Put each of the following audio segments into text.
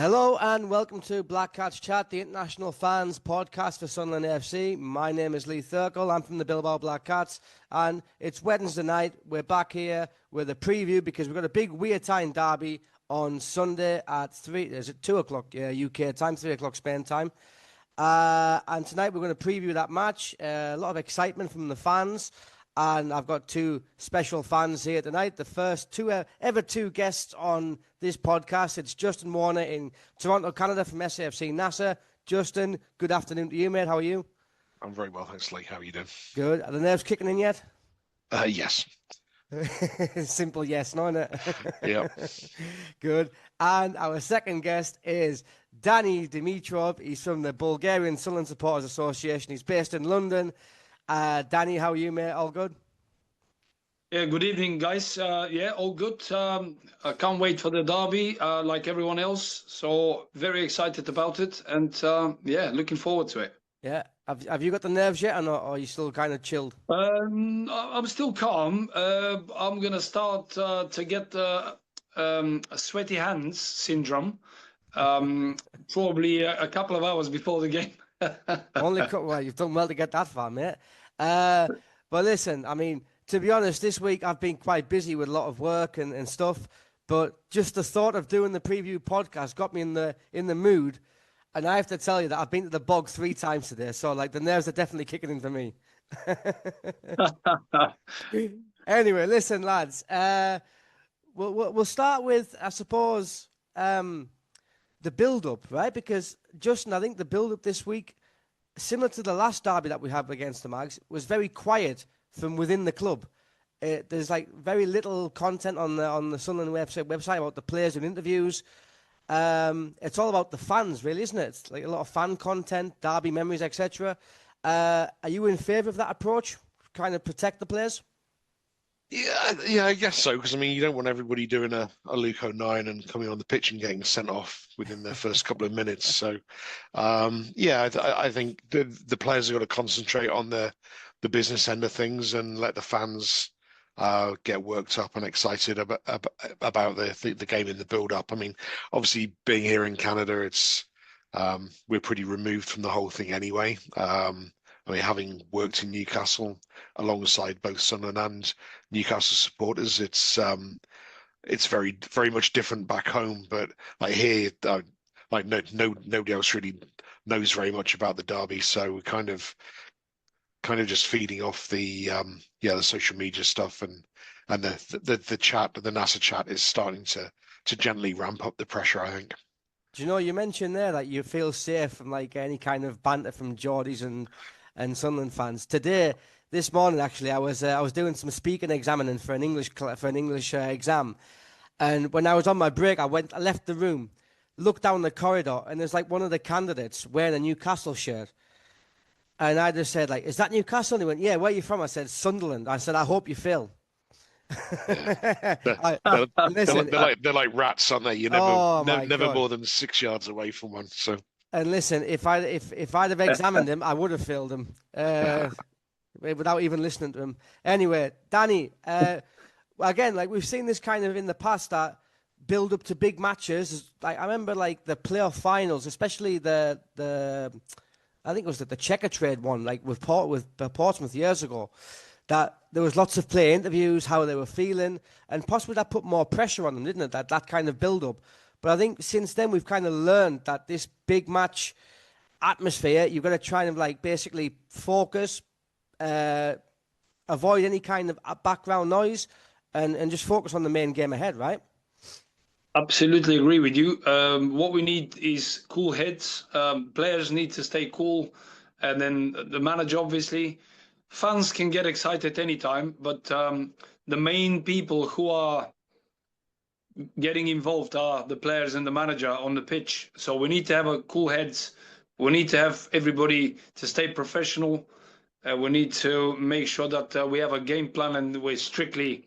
Hello and welcome to Black Cats Chat, the international fans podcast for Sunderland AFC. My name is Lee Thirkell. I'm from the Bilbao Black Cats, and it's Wednesday night. We're back here with a preview because we've got a big Wear Tyne Derby on Sunday at 2 o'clock UK time, 3 o'clock Spain time. And tonight we're going to preview that match. A lot of excitement from the fans. And I've got two special fans here tonight. The first ever two guests on this podcast. It's Justin Warner in Toronto, Canada from SAFC NASA. Justin, good afternoon to you, mate. How are you? I'm very well, thanks, Lee. How are you doing? Good. Are the nerves kicking in yet? Yes. Simple yes, no, isn't it? Yeah. Good. And our second guest is Danny Dimitrov. He's from the Bulgarian Sunderland Supporters Association. He's based in London. Danny, how are you, mate? All good? Yeah, good evening, guys. All good. I can't wait for the derby, like everyone else. So very excited about it, and looking forward to it. Yeah. Have you got the nerves yet, or not? Or are you still kind of chilled? I'm still calm. I'm gonna start to get a sweaty hands syndrome. Probably a couple of hours before the game. Well, you've done well to get that far, mate. But listen, I mean, to be honest, this week I've been quite busy with a lot of work and stuff. But just the thought of doing the preview podcast got me in the mood. And I have to tell you that I've been to the bog 3 times today, so like the nerves are definitely kicking in for me. Anyway, listen, lads. We'll start with, I suppose, the build-up, right? Because Justin, I think the build-up this week, similar to the last derby that we had against the Mags, was very quiet from within the club. There's like very little content on the Sunderland website about the players and interviews. It's all about the fans, really, isn't it? It's like a lot of fan content, derby memories, etc. Are you in favour of that approach? Kind of protect the players? Yeah, I guess so. Because I mean, you don't want everybody doing a Luke 09 and coming on the pitch and getting sent off within their first couple of minutes. So, I think the players have got to concentrate on the business end of things and let the fans get worked up and excited about the game in the build-up. I mean, obviously, being here in Canada, it's we're pretty removed from the whole thing anyway. I mean, having worked in Newcastle alongside both Sunderland and Newcastle supporters, it's very, very much different back home. But like here, nobody else really knows very much about the derby, so we're kind of just feeding off the social media stuff and the chat, the NASA chat is starting to gently ramp up the pressure, I think. Do you know, you mentioned there that you feel safe from like any kind of banter from Geordies and Sunderland fans. This morning, actually, I was doing some speaking examining for an English exam, and when I was on my break, I left the room, looked down the corridor, and there's like one of the candidates wearing a Newcastle shirt, and I just said, like, "Is that Newcastle?" And he went, "Yeah, where are you from?" I said, "Sunderland." I said, "I hope you fail." They're like rats, aren't they? You're never more than 6 yards away from one. So. And listen, if I'd have examined him, I would have failed him without even listening to him. Anyway, Danny, again, like we've seen this kind of in the past, that build up to big matches. Like I remember, like the playoff finals, especially the I think it was the Checker Trade one, like with Portsmouth years ago. That there was lots of player interviews, how they were feeling, and possibly that put more pressure on them, didn't it? That kind of build up. But I think since then we've kind of learned that this big match atmosphere, you've got to try and like basically focus, avoid any kind of background noise, and just focus on the main game ahead, right? Absolutely agree with you. What we need is cool heads. Players need to stay cool, and then the manager, obviously. Fans can get excited anytime, but the main people who are getting involved are the players and the manager on the pitch. So we need to have a cool heads. We need to have everybody to stay professional. We need to make sure that we have a game plan and we're strictly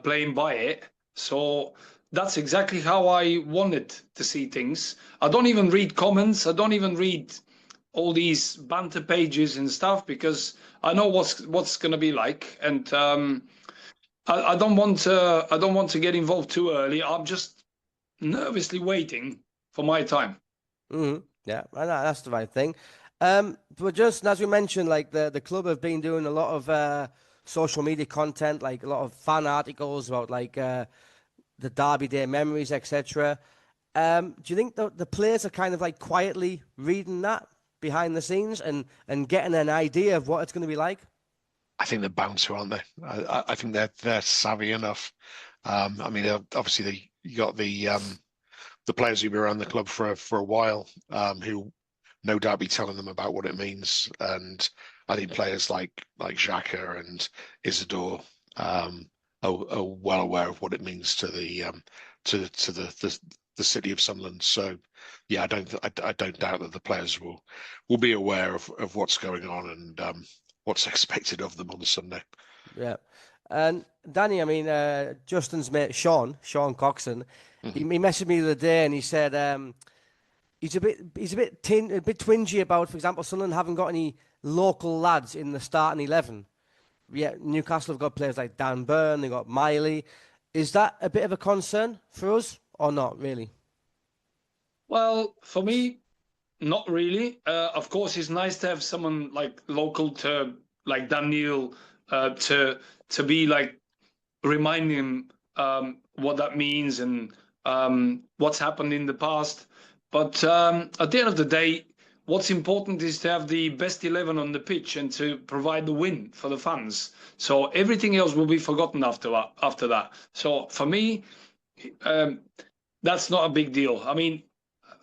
playing by it. So that's exactly how I wanted to see things. I don't even read comments. I don't even read all these banter pages and stuff because I know what's going to be like, and I don't want to get involved too early. I'm just nervously waiting for my time. Yeah, that's the right thing. But just as we mentioned, like the club have been doing a lot of social media content, like a lot of fan articles about like the Derby Day memories, etc. Do you think the players are kind of like quietly reading that behind the scenes and getting an idea of what it's going to be like? I think they're bound to, aren't they? I think they're savvy enough. I mean, obviously you got the players who've been around the club for a while, who no doubt be telling them about what it means. And I think players like Xhaka and Isidore are well aware of what it means to the city of Sunderland. So yeah, I don't doubt that the players will be aware of what's going on and what's expected of them on the Sunday. Yeah. And Danny, I mean, Justin's mate, Sean Coxon, he messaged me the other day and he said he's a bit twingy about, for example, Sunderland haven't got any local lads in the starting 11. Yeah, Newcastle have got players like Dan Burn, they've got Miley. Is that a bit of a concern for us or not really? Well, for me, not really. Of course, it's nice to have someone like local to like Daniel to be like reminding him what that means and what's happened in the past. But at the end of the day, what's important is to have the best 11 on the pitch and to provide the win for the fans. So everything else will be forgotten after that. So for me, that's not a big deal. I mean,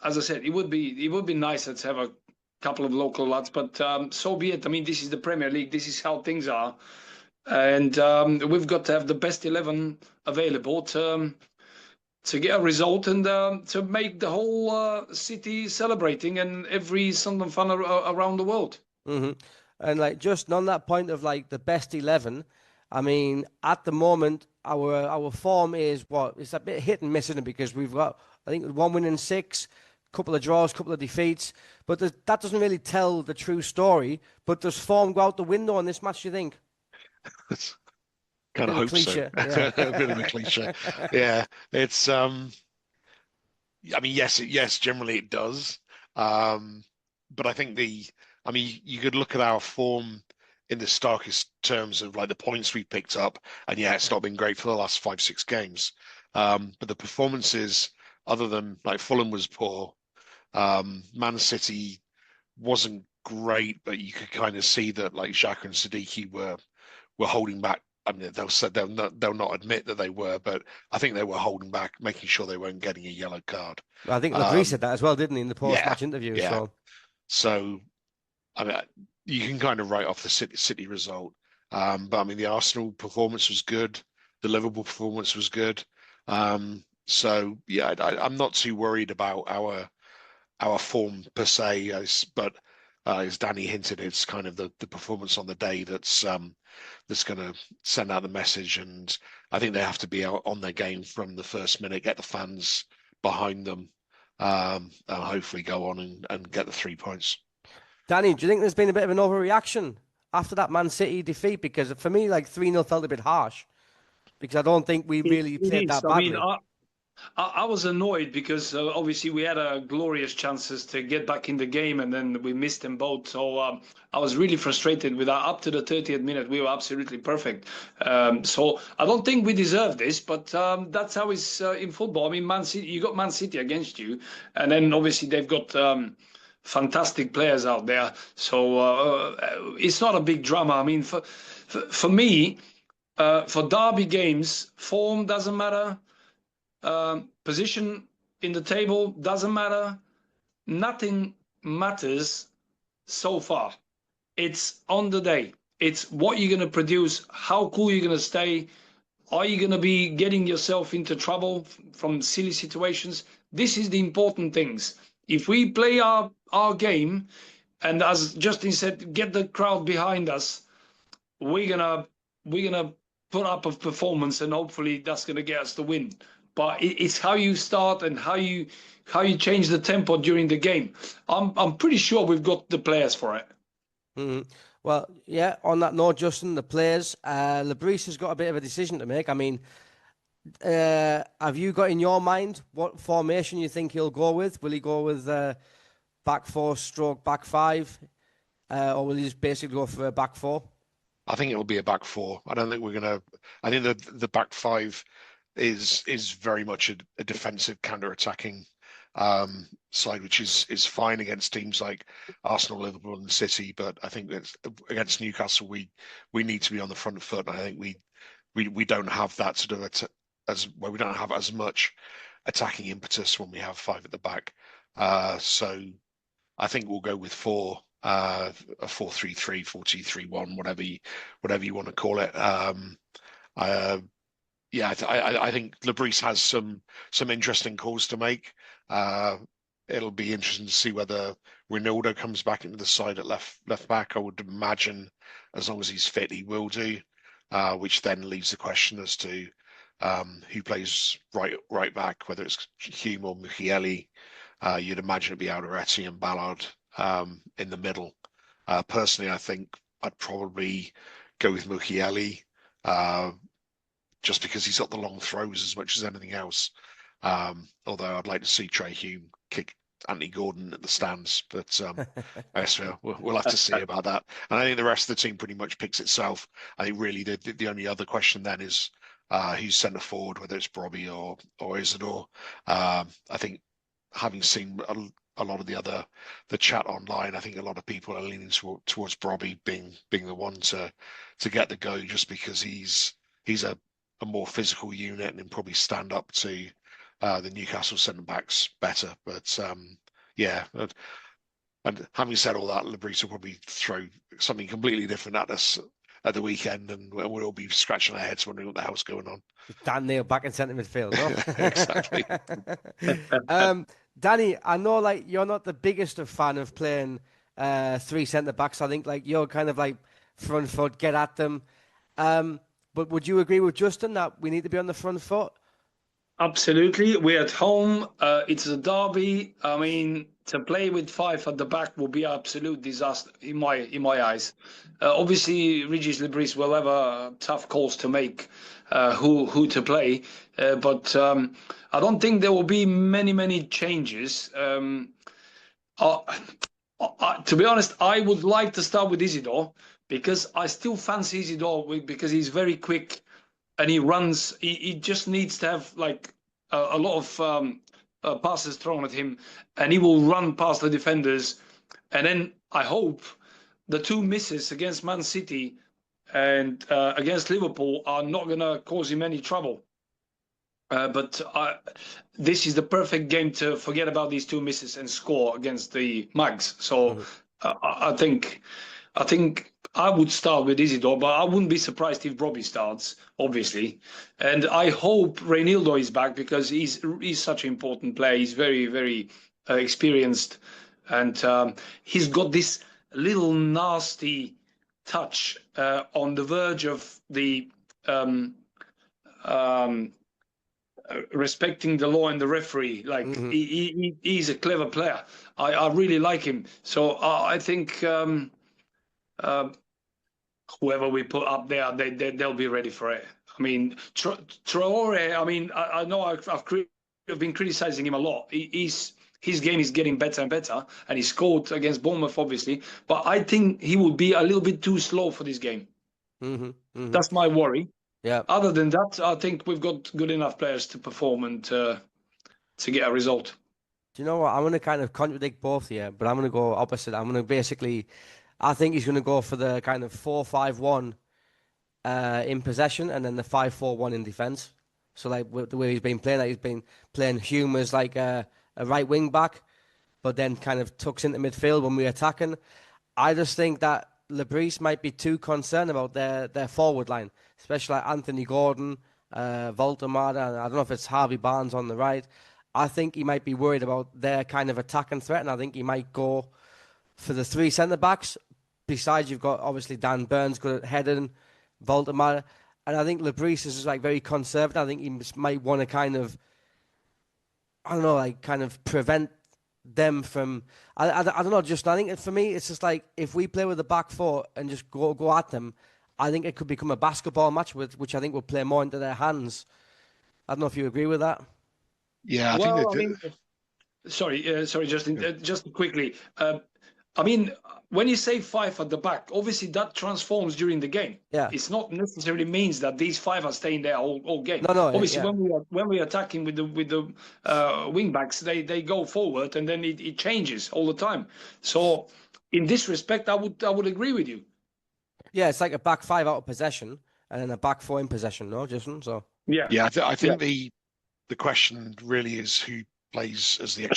as I said, it would be nicer to have a couple of local lads, but so be it. I mean, this is the Premier League. This is how things are. And we've got to have the best 11 available to get a result and to make the whole city celebrating and every Sunderland fan around the world. Mm-hmm. And like just on that point of like the best 11, I mean, at the moment, our form is it's a bit hit and miss, isn't it? Because we've got, I think, 1 win in 6, couple of draws, couple of defeats, but that doesn't really tell the true story. But does form go out the window on this match, do you think? Kind of hope so. Yeah. A bit of a cliche. Yeah, it's I mean, yes, generally it does. But I think you could look at our form in the starkest terms of like the points we picked up, and yeah, it's not been great for the last 5-6 games. But the performances, other than like Fulham was poor, Man City wasn't great, but you could kind of see that like Xhaka and Siddiqui were holding back. I mean, they'll not admit that they were, but I think they were holding back, making sure they weren't getting a yellow card. I think Labrie said that as well, didn't he, in the post-match interview? Yeah. So, I mean, you can kind of write off the City result, but I mean, the Arsenal performance was good, the Liverpool performance was good. So yeah, I'm not too worried about our form per se, but as Danny hinted, it's kind of the performance on the day that's going to send out the message. And I think they have to be out on their game from the first minute, get the fans behind them, and hopefully go on and get the 3 points. Danny, do you think there's been a bit of an overreaction after that Man City defeat? Because for me, like 3-0 felt a bit harsh, because I don't think we really played that badly. I mean, I was annoyed because obviously we had glorious chances to get back in the game and then we missed them both. So I was really frustrated with that. Up to the 30th minute, we were absolutely perfect. So I don't think we deserve this, but that's how it's in football. I mean, Man City, you got Man City against you, and then obviously they've got fantastic players out there. So it's not a big drama. I mean, for me, for derby games, form doesn't matter. Position in the table doesn't matter. Nothing matters so far. It's on the day. It's what you're going to produce, how cool you're going to stay. Are you going to be getting yourself into trouble from silly situations? This is the important things. If we play our game, and as Justin said, get the crowd behind us, we're gonna put up a performance, and hopefully that's going to get us the win. But it's how you start and how you change the tempo during the game. I'm pretty sure we've got the players for it. Mm-hmm. Well, yeah. On that note, Justin, the players, Labrie has got a bit of a decision to make. I mean, Have you got in your mind what formation you think he'll go with? Will he go with back four stroke back five, or will he just basically go for a back four? I think it'll be a back four. I don't think we're gonna. I think the back five is very much a defensive counter-attacking side, which is fine against teams like Arsenal, Liverpool, and City. But I think that against Newcastle, we need to be on the front foot. And I think we don't have that sort of we don't have as much attacking impetus when we have five at the back. So I think we'll go with a 4-3-3, 4-2-3-1, whatever you want to call it. I think Lebris has some interesting calls to make. It'll be interesting to see whether Ronaldo comes back into the side at left back. I would imagine as long as he's fit, he will do. Which then leaves the question as to who plays right back, whether it's Hume or Mukiele. You'd imagine it'd be Alderete and Ballard in the middle. Personally, I think I'd probably go with Mukiele just because he's got the long throws as much as anything else. Although I'd like to see Trey Hume kick Anthony Gordon at the stands, but I guess we'll have to see about that. And I think the rest of the team pretty much picks itself. I think really the only other question then is who's centre forward, whether it's Brobbey or Isidore. I think having seen a lot of the chat online, I think a lot of people are leaning towards Brobbey being the one to get the go, just because he's a more physical unit and probably stand up to the Newcastle centre backs better. But and having said all that, Lebris will probably throw something completely different at us at the weekend, and we'll all be scratching our heads wondering what the hell's going on. Dan Neil back in centre midfield. No? Exactly. Danny, I know like you're not the biggest of fan of playing three centre backs. I think like you're kind of like front foot, get at them. But would you agree with Justin that we need to be on the front foot? Absolutely. We're at home. It's a derby. I mean, to play with five at the back will be an absolute disaster in my eyes. Obviously, Regis Lebris will have tough calls to make who to play. But I don't think there will be many changes. To be honest, I would like to start with Isidore because I still fancy Isidore because he's very quick. And he runs. He just needs to have like a lot of passes thrown at him, and he will run past the defenders. And then I hope the two misses against Man City and against Liverpool are not going to cause him any trouble. But this is the perfect game to forget about these two misses and score against the Mags. So I think I would start with Isidore, but I wouldn't be surprised if Brobbey starts, obviously. And I hope Reinildo is back because he's such an important player. He's very experienced, and he's got this little nasty touch on the verge of the respecting the law and the referee. Like he's a clever player. I really like him. So I think. Whoever we put up there, they'll be ready for it. I mean, Traore. I mean, I know I've been criticizing him a lot. His game is getting better and better, and he scored against Bournemouth, obviously. But I think he will be a little bit too slow for this game. That's my worry. Yeah. Other than that, I think we've got good enough players to perform and to get a result. Do you know what? I'm going to kind of contradict both here, but I'm going to go opposite. I'm going to basically. I think he's going to go for the kind of 4-5-1 in possession and then the 5-4-1 in defence. So like the way he's been playing, like he's been playing Hume as like a right wing back, but then kind of tucks into midfield when we're attacking. I just think that Lebris might be too concerned about their forward line, especially like Anthony Gordon, Voltemade, and I don't know if it's Harvey Barnes on the right. I think he might be worried about their kind of attacking threat, and I think he might go for the three centre-backs. Besides, you've got obviously Dan Burns good at heading, Voltemade, and I think Lebris is like very conservative. I think he might want to kind of, I don't know, like kind of prevent them from. I don't know. Just I think for me, it's just like if we play with the back four and just go at them, I think it could become a basketball match which I think will play more into their hands I don't know if you agree with that. Yeah, I think Well, I that mean, sorry, Justin. Just quickly. I mean, when you say five at the back, obviously that transforms during the game. Yeah. It's not necessarily means that these five are staying there all game. No, Obviously, yeah. when we are attacking with the wing backs, they go forward and then it changes all the time. So in this respect, I would agree with you. Yeah, it's like a back five out of possession and then a back four in possession, no, Justin? So Yeah, yeah, I yeah, think the question really is who plays as the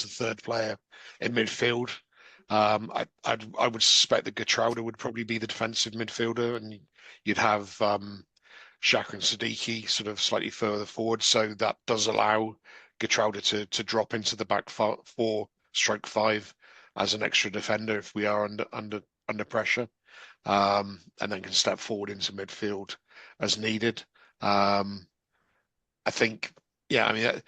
third player in midfield. I would suspect that Gertruida would probably be the defensive midfielder, and you'd have Xhaka and Siddiqui sort of slightly further forward. So that does allow Gertruida to drop into the back 4/5 as an extra defender if we are under pressure, and then can step forward into midfield as needed. I think, yeah, I mean,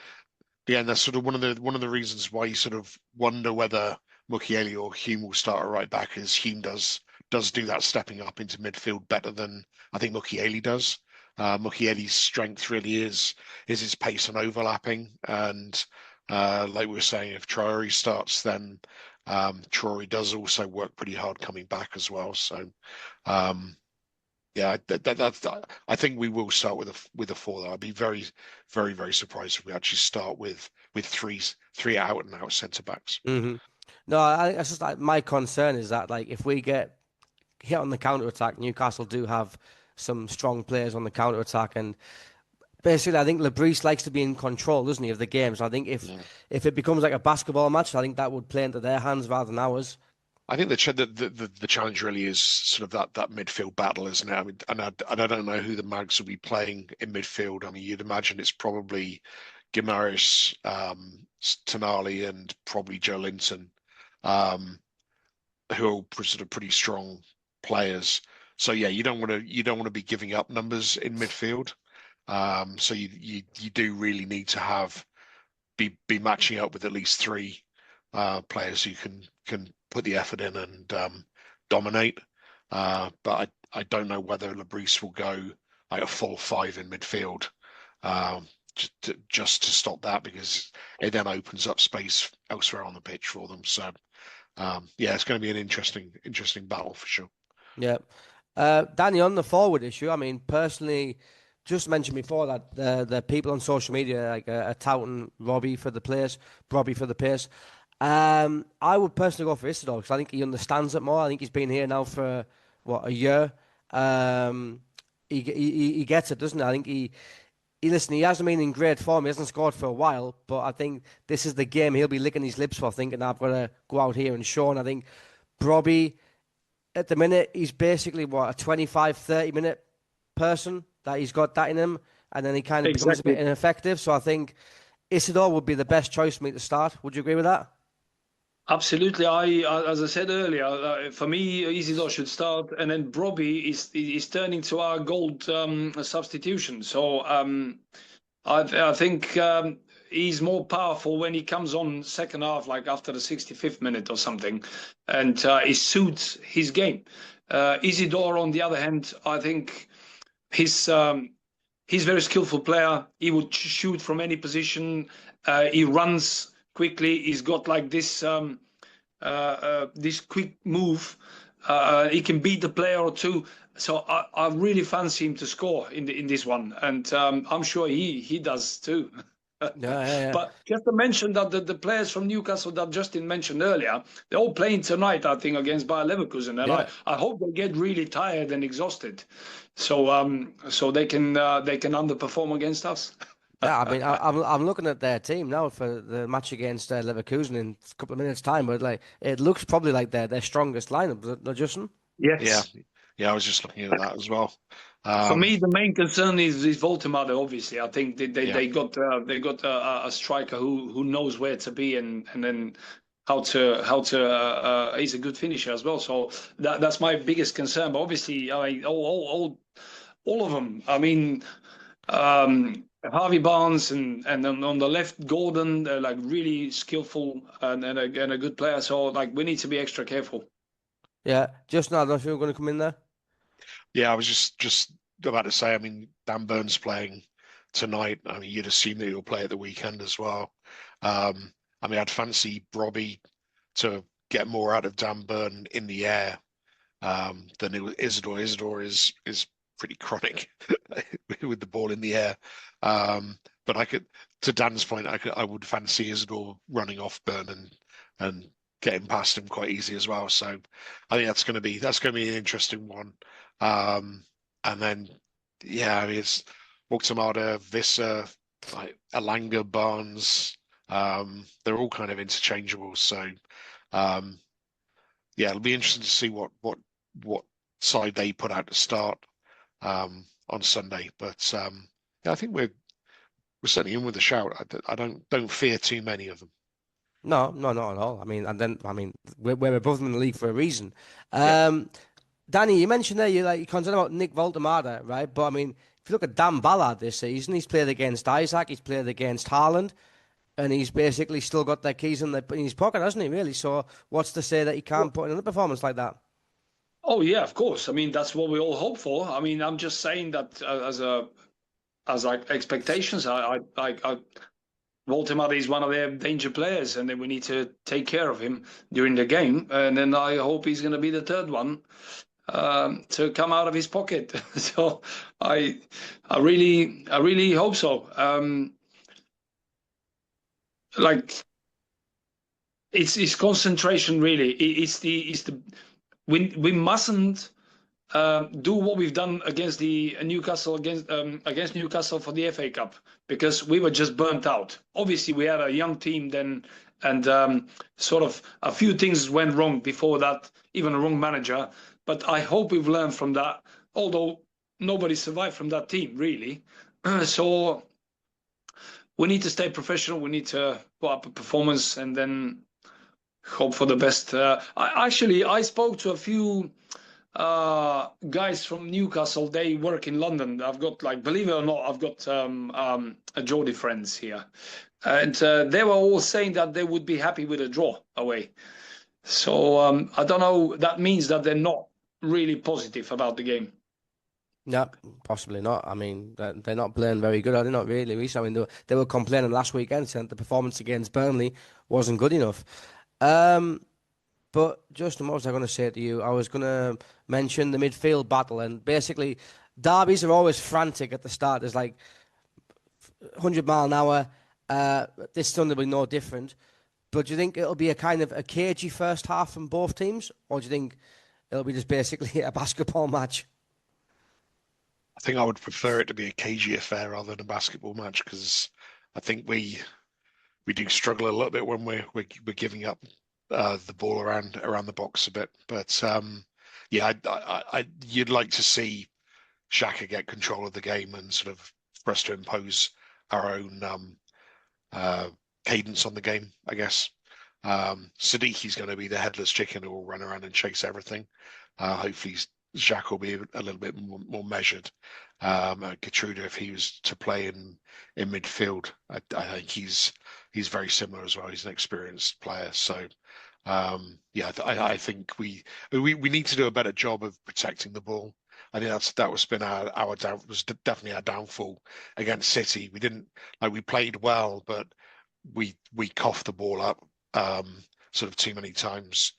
again, that's sort of one of the reasons why you sort of wonder whether Mukiele or Hume will start at right back, is Hume does do that stepping up into midfield better than I think Mukiele does. Mukiele's strength really is his pace and overlapping, and like we were saying, if Traore starts, then Traore does also work pretty hard coming back as well. So. Yeah, that's. I think we will start with a four. Though I'd be very, very, very surprised if we actually start with three out and out centre backs. Mm-hmm. No, that's just like my concern is that like if we get hit on the counter attack, Newcastle do have some strong players on the counter attack, and basically I think Lebris likes to be in control, doesn't he, of the game? So I think if it becomes like a basketball match, I think that would play into their hands rather than ours. I think the challenge really is sort of that midfield battle, isn't it? I mean, and I don't know who the Mags will be playing in midfield. I mean, you'd imagine it's probably Guimarães, Tonali, and probably Joe Linton, who are sort of pretty strong players. So yeah, you don't want to be giving up numbers in midfield. So you do really need to be matching up with at least three players who can put the effort in and dominate. But I don't know whether Lebris will go like a full five in midfield just to stop that, because it then opens up space elsewhere on the pitch for them. So yeah, it's going to be an interesting battle for sure. Yeah. Danny, on the forward issue, I mean, personally, just mentioned before that the people on social media like are touting Robbie for the pace. I would personally go for Isidore because I think he understands it more. I think he's been here now for a year. He gets it, doesn't he? I think he hasn't been in great form. He hasn't scored for a while, but I think this is the game he'll be licking his lips for, thinking I've got to go out here and show. And I think Robbie, at the minute, he's basically a 25, 30-minute person that he's got that in him, and then he kind of becomes a bit ineffective. So I think Isidore would be the best choice for me to start. Would you agree with that? Absolutely. As I said earlier, for me, Isidore should start, and then Brobbey is turning to our gold substitution. So I think he's more powerful when he comes on second half, like after the 65th minute or something, and it suits his game. Isidore, on the other hand, I think he's a very skillful player. He would shoot from any position. He runs quickly. He's got like this quick move. He can beat a player or two. So I really fancy him to score in this one, and I'm sure he does too. Yeah. But just to mention that the players from Newcastle that Justin mentioned earlier, they're all playing tonight, I think, against Bayer Leverkusen, and I hope they get really tired and exhausted, so they can underperform against us. Yeah, I mean, I'm looking at their team now for the match against Leverkusen in a couple of minutes' time, but like it looks probably like their strongest lineup, not Justin? Yes. Yeah. I was just looking at that as well. For me, the main concern is Voltemade. Obviously, I think they got a striker who knows where to be and then how to. He's a good finisher as well. So that's my biggest concern. But obviously, all of them. I mean. Harvey Barnes and on the left Gordon, they're like really skillful and a good player. So like we need to be extra careful. Yeah, just now, I don't know if you were going to come in there. Yeah, I was just about to say. I mean, Dan Burns playing tonight. I mean, you'd assume that he'll play at the weekend as well. I mean, I'd fancy Robbie to get more out of Dan Burn in the air than Isidore. Isidore is pretty chronic with the ball in the air. But to Dan's point, I would fancy Isidore running off Burn and getting past him quite easy as well. So I think that's going to be an interesting one. And then I mean, it's Moctamada, Visser, like Alanga, Barnes. They're all kind of interchangeable. So it'll be interesting to see what side they put out to start on Sunday. But I think we're certainly in with a shout. I don't fear too many of them. No, not at all. I mean, we're above them in the league for a reason. Danny, you mentioned there you're concerned about Nick Voltemada, right? But I mean, if you look at Dan Ballard this season, he's played against Isaac, he's played against Haaland, and he's basically still got their keys in his pocket, hasn't he? Really? So what's to say that he can't put in a performance like that? Oh yeah, of course. I mean, that's what we all hope for. I mean, I'm just saying that as expectations, Voltemada is one of their danger players, and then we need to take care of him during the game. And then I hope he's going to be the third one to come out of his pocket. So I really hope so. It's concentration really. We mustn't do what we've done against the Newcastle against Newcastle for the FA Cup, because we were just burnt out. Obviously, we had a young team then, and sort of a few things went wrong before that, even a wrong manager. But I hope we've learned from that, although nobody survived from that team, really. So we need to stay professional. We need to put up a performance and then hope for the best. I spoke to a few guys from Newcastle. They work in London. I've got, believe it or not, I've got a Geordie friends here. And they were all saying that they would be happy with a draw away. So I don't know. That means that they're not really positive about the game. No, possibly not. I mean, they're not playing very good, are they? Not really, Reece. I mean, they were complaining last weekend saying the performance against Burnley wasn't good enough. But Justin, what was I going to say to you? I was going to mention the midfield battle, and basically, derbies are always frantic at the start. There's 100 mile an hour. This Sunday will be no different. But do you think it'll be a kind of a cagey first half from both teams, or do you think it'll be just basically a basketball match? I think I would prefer it to be a cagey affair rather than a basketball match, because I think we do struggle a little bit when we're giving up the ball around the box a bit. But you'd like to see Xhaka get control of the game and sort of for us to impose our own cadence on the game, I guess. Sadiqi's going to be the headless chicken who will run around and chase everything. Hopefully Xhaka will be a little bit more measured. Gertrude, if he was to play in midfield, I think he's very similar as well. He's an experienced player. So I think we need to do a better job of protecting the ball. I think that was definitely our downfall against City. We played well, but we coughed the ball up sort of too many times.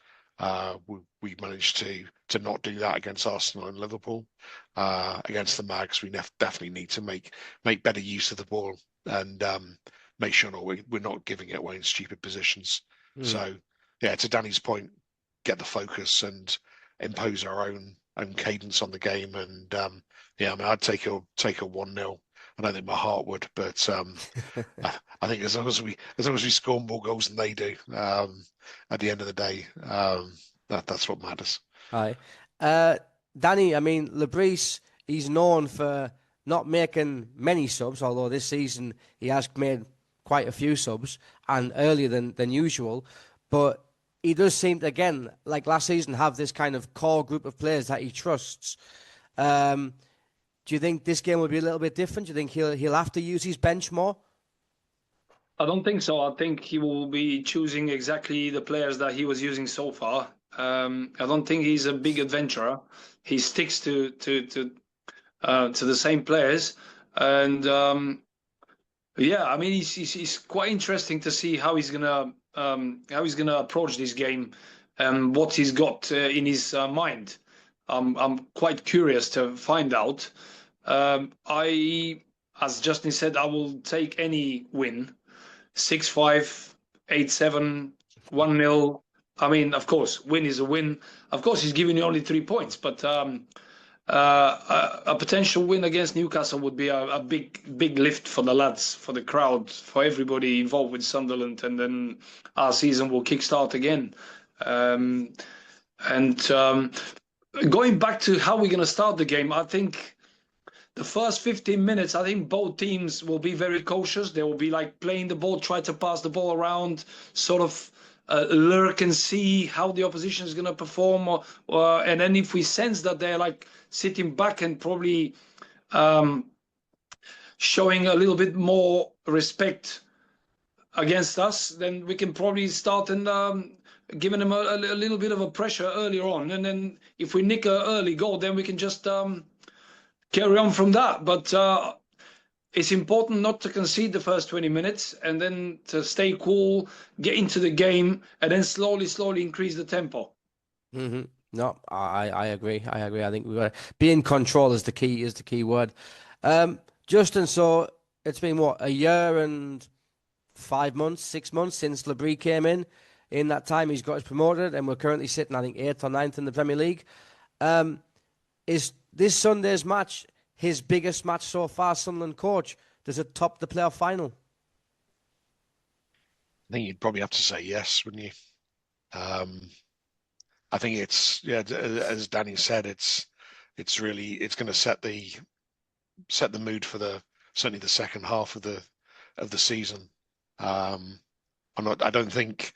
We managed to not do that against Arsenal and Liverpool. Against the Mags, we definitely need to make better use of the ball and make sure we're not giving it away in stupid positions. So to Danny's point, get the focus and impose our own cadence on the game. And I'd take a 1-0. I don't think my heart would, but I think as long as we score more goals than they do, at the end of the day, that's what matters. Hi, Danny. I mean, Lebris, he's known for not making many subs, although this season he has made quite a few subs and earlier than usual. But he does seem to, again, like last season, have this kind of core group of players that he trusts. Do you think this game will be a little bit different? Do you think he'll have to use his bench more? I don't think so. I think he will be choosing exactly the players that he was using so far. I don't think he's a big adventurer. He sticks to the same players. And yeah, I mean, he's quite interesting to see how he's gonna approach this game and what he's got in his mind. I'm quite curious to find out. As Justin said, I will take any win, 6-5, 8-7, 1-0. I mean, of course, win is a win. Of course, he's giving you only 3 points, but a potential win against Newcastle would be a big lift for the lads, for the crowd, for everybody involved with Sunderland, and then our season will kickstart again. Going back to how we're going to start the game, I think the first 15 minutes, I think both teams will be very cautious. They will be like playing the ball, try to pass the ball around, sort of lurk and see how the opposition is going to perform. And then if we sense that they're like sitting back and probably showing a little bit more respect against us, then we can probably start and giving them a little bit of a pressure earlier on. And then if we nick an early goal, then we can just carry on from that. But it's important not to concede the first 20 minutes and then to stay cool, get into the game, and then slowly increase the tempo. Mm-hmm. No, I agree. I think we've got to be in control is the key word. Justin, so it's been what, a year and 5 months, 6 months since Labrie came in. In that time, he's got us promoted, and we're currently sitting, I think, 8th or 9th in the Premier League. Is this Sunday's match his biggest match so far, Sunderland coach? Does it top the playoff final? I think you'd probably have to say yes, wouldn't you? I think it's, yeah, as Danny said, it's going to set the mood for certainly the second half of the season. I don't think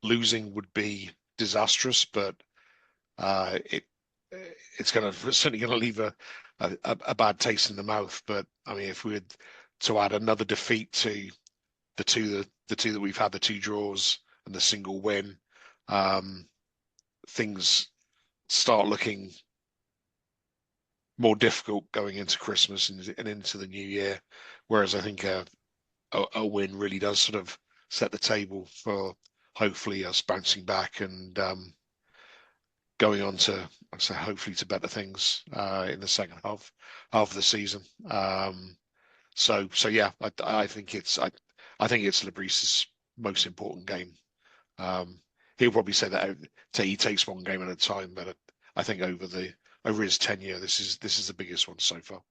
losing would be disastrous, but it's certainly going to leave a bad taste in the mouth. But I mean, if we were to add another defeat to the two that we've had, the 2 draws and the single win, things start looking more difficult going into Christmas and into the new year. Whereas I think a win really does sort of set the table for hopefully us bouncing back and going on to, I'd say, hopefully to better things in the second half of the season. So yeah, I think it's Labrice's most important game. He'll probably say that he takes one game at a time, but I think over his tenure, this is the biggest one so far.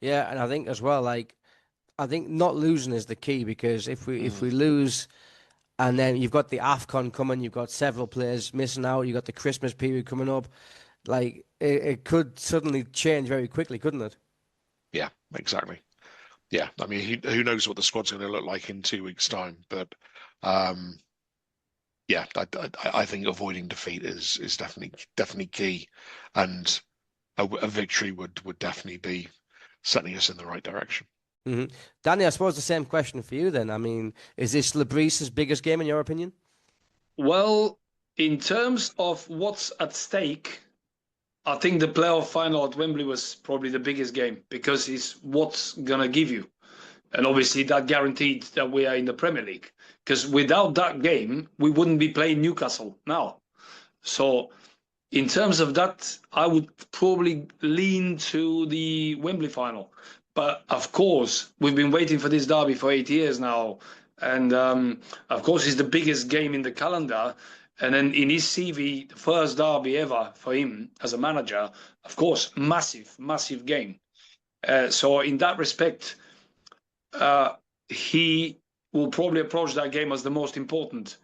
Yeah, and I think as well, I think not losing is the key, because if we lose, and then you've got the AFCON coming, you've got several players missing out, you've got the Christmas period coming up, like it could suddenly change very quickly, couldn't it? Yeah, exactly. Yeah, I mean, who knows what the squad's going to look like in 2 weeks' time, but yeah, I think avoiding defeat is definitely key, and a victory would definitely be setting us in the right direction. Mm-hmm. Danny, I suppose the same question for you then. I mean, is this Labrice's biggest game in your opinion? Well, in terms of what's at stake, I think the playoff final at Wembley was probably the biggest game, because it's what's going to give you. And obviously that guaranteed that we are in the Premier League, because without that game, we wouldn't be playing Newcastle now. So in terms of that, I would probably lean to the Wembley final. But of course, we've been waiting for this derby for 8 years now. And of course, it's the biggest game in the calendar. And then in his CV, the first derby ever for him as a manager, of course, massive game. So in that respect, he will probably approach that game as the most important.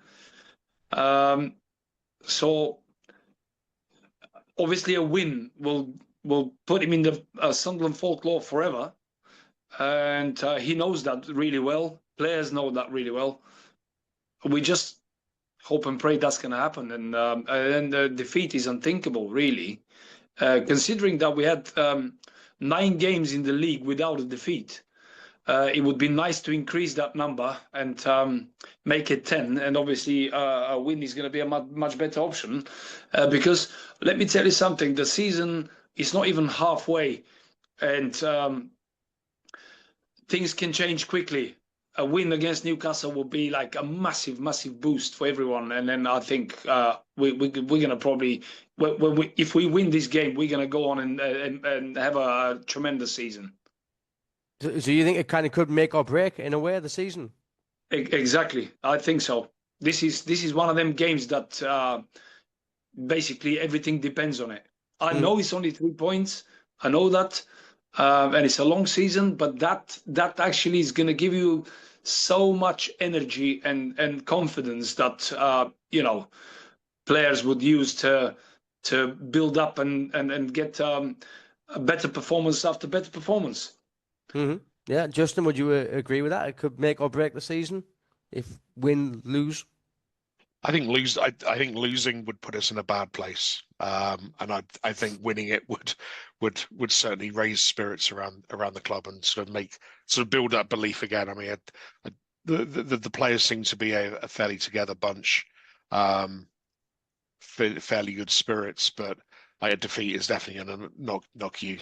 So obviously a win will put him in the Sunderland folklore forever. And he knows that really well. Players know that really well. We just hope and pray that's going to happen. And the defeat is unthinkable, really, considering that we had 9 games in the league without a defeat. It would be nice to increase that number and make it 10. And obviously, a win is going to be a much better option, because let me tell you something: the season is not even halfway, and things can change quickly. A win against Newcastle will be like a massive, massive boost for everyone. And then I think we're going to probably, if we win this game, we're going to go on and have a tremendous season. So you think it kind of could make or break in a way the season? Exactly, I think so. This is one of them games that basically everything depends on it. I know it's only 3 points. I know that. And it's a long season, but that actually is going to give you so much energy and confidence that players would use to build up and get a better performance after better performance. Mm-hmm. Yeah, Justin, would you agree with that? It could make or break the season if win, lose. I think losing would put us in a bad place, and I think winning it would certainly raise spirits around the club and sort of build up belief again. I mean, the players seem to be a fairly together bunch, fairly good spirits, but a defeat is definitely going to knock you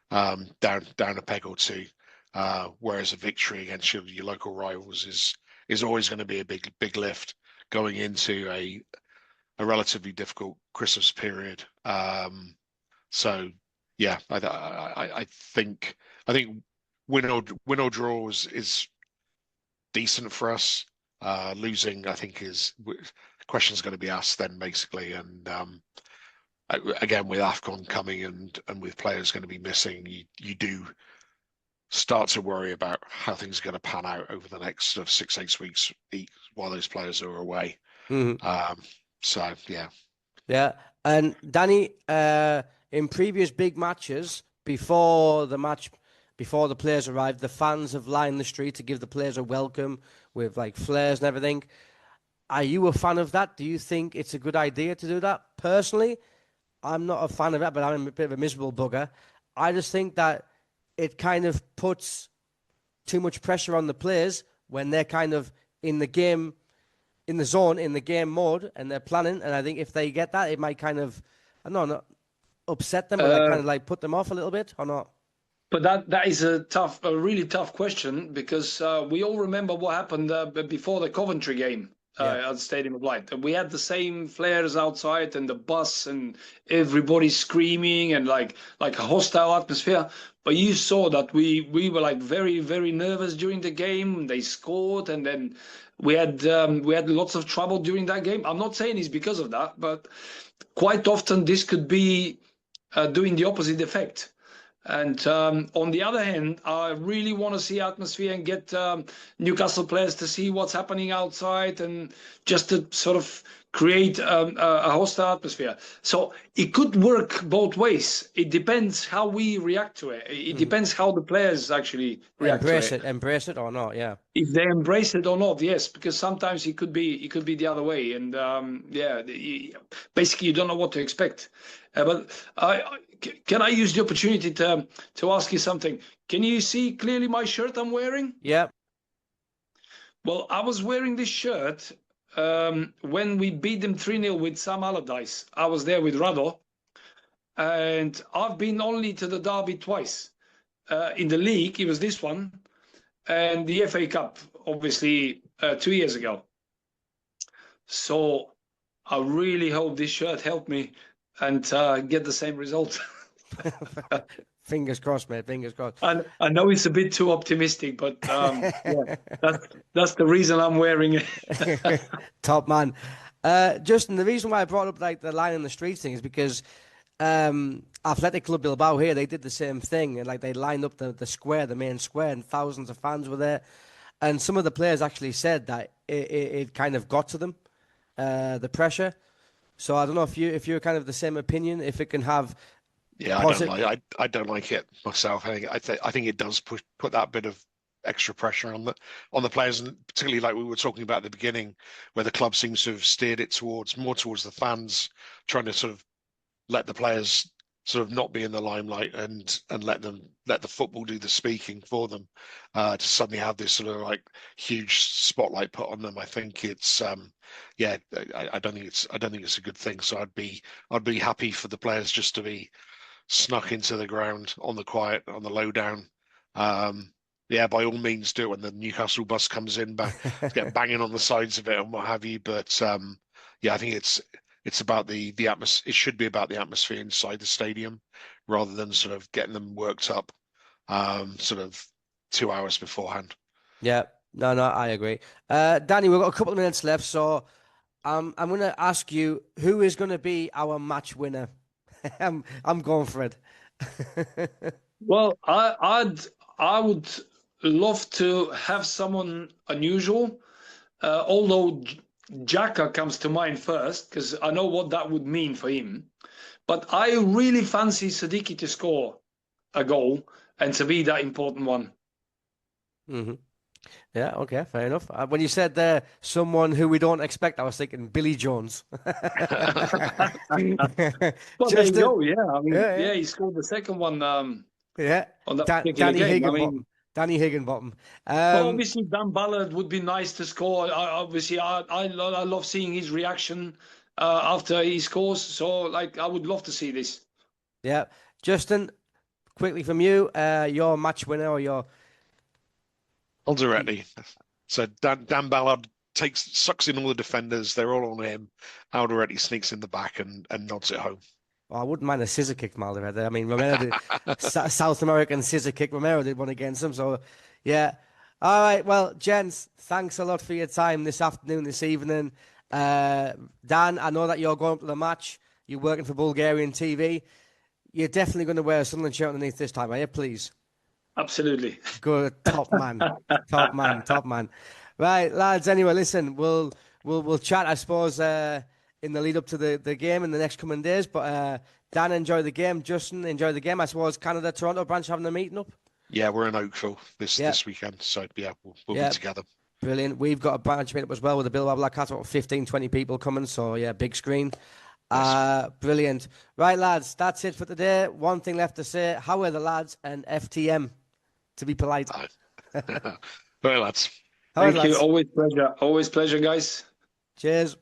down a peg or two. Whereas a victory against your local rivals is always going to be a big lift going into a relatively difficult Christmas period. So yeah, I think win or draw is decent for us. Losing, I think, is questions going to be asked then basically, and again with AFCON coming and with players going to be missing, you do start to worry about how things are going to pan out over the next sort of 6-8 weeks while those players are away. So yeah. And Danny, in previous big matches before the players arrived, the fans have lined the street to give the players a welcome with like flares and everything. Are you a fan of that? Do you think it's a good idea to do that? Personally, I'm not a fan of that, but I'm a bit of a miserable bugger. I just think that it kind of puts too much pressure on the players when they're kind of in the game, in the zone, in the game mode, and they're planning. And I think if they get that, it might kind of, I don't know, not upset them, but kind of like put them off a little bit, or not? But that is a really tough question, because we all remember what happened before the Coventry game. At the Stadium of Light. We had the same flares outside and the bus and everybody screaming and like a hostile atmosphere. But you saw that we were like very, very nervous during the game. They scored, and then we had lots of trouble during that game. I'm not saying it's because of that, but quite often this could be doing the opposite effect. And on the other hand, I really want to see atmosphere and get Newcastle players to see what's happening outside, and just to sort of create a hostile atmosphere. So it could work both ways. It depends how we react to it. It depends how the players actually react to it. Embrace it or not, yeah. If they embrace it or not, yes, because sometimes it could be the other way, and basically you don't know what to expect. But can I use the opportunity to ask you something? Can you see clearly my shirt I'm wearing? Yeah. Well, I was wearing this shirt when we beat them 3-0 with Sam Allardyce. I was there with Rado, and I've been only to the derby twice. In the league, it was this one, and the FA Cup, obviously, 2 years ago. So I really hope this shirt helped me and get the same result. Fingers crossed, mate. Fingers crossed. I know it's a bit too optimistic, but that's the reason I'm wearing it. Top man. Justin, the reason why I brought up like the line in the streets thing is because Athletic Club Bilbao here, they did the same thing, and like they lined up the square, the main square, and thousands of fans were there. And some of the players actually said that it kind of got to them, the pressure. So I don't know if you're kind of the same opinion. If it can have, I don't like it myself. I think it does put that bit of extra pressure on the players, and particularly like we were talking about at the beginning, where the club seems to have steered it more towards the fans, trying to sort of let the players sort of not be in the limelight and let the football do the speaking for them, to suddenly have this sort of like huge spotlight put on them. I think it's I don't think it's a good thing. So I'd be happy for the players just to be snuck into the ground on the quiet, on the lowdown, yeah, by all means do it when the Newcastle bus comes in, get banging on the sides of it and what have you. But yeah, I think it's about the atmosphere. It should be about the atmosphere inside the stadium rather than sort of getting them worked up sort of 2 hours beforehand. Yeah, no, I agree. Danny, we've got a couple of minutes left, so I'm going to ask you who is going to be our match winner. I'm going for it. Well, I would love to have someone unusual, although Xhaka comes to mind first because I know what that would mean for him. But I really fancy Sadiki to score a goal and to be that important one. Mm-hmm. Yeah, okay, fair enough. When you said someone who we don't expect, I was thinking Billy Jones. Well, there you go. Yeah, I mean, yeah, he scored the second one. Yeah, on that particular Danny game. Higginbottom. I mean, Danny Higginbottom. well, obviously, Dan Ballard would be nice to score. I love seeing his reaction after he scores. So, like, I would love to see this. Yeah, Justin, quickly from you, your match winner or your. Alderete. So Dan Ballard sucks in all the defenders. They're all on him. Alderete sneaks in the back and nods it home. Well, I wouldn't mind a scissor kick from Alderete. I mean, Romero did South American scissor kick. Romero did one against him. So, yeah. All right. Well, gents, thanks a lot for your time this afternoon, this evening. Dan, I know that you're going to the match. You're working for Bulgarian TV. You're definitely going to wear a Sunderland shirt underneath this time, are you? Please. Absolutely. Good, top man, top man. Right, lads. Anyway, listen, we'll chat, I suppose, in the lead up to the game in the next coming days. But Dan, enjoy the game. Justin, enjoy the game. I suppose Canada Toronto branch having a meeting up. Yeah, we're in Oakville this weekend, so yeah, we'll be together. Brilliant. We've got a branch meeting up as well with the Bilbao Black Cats, about 15, 20 people coming. So yeah, big screen. Brilliant. Right, lads, that's it for today. One thing left to say: how are the lads and FTM? To be polite. Right, lads. Thank you. Always pleasure. Always pleasure, guys. Cheers.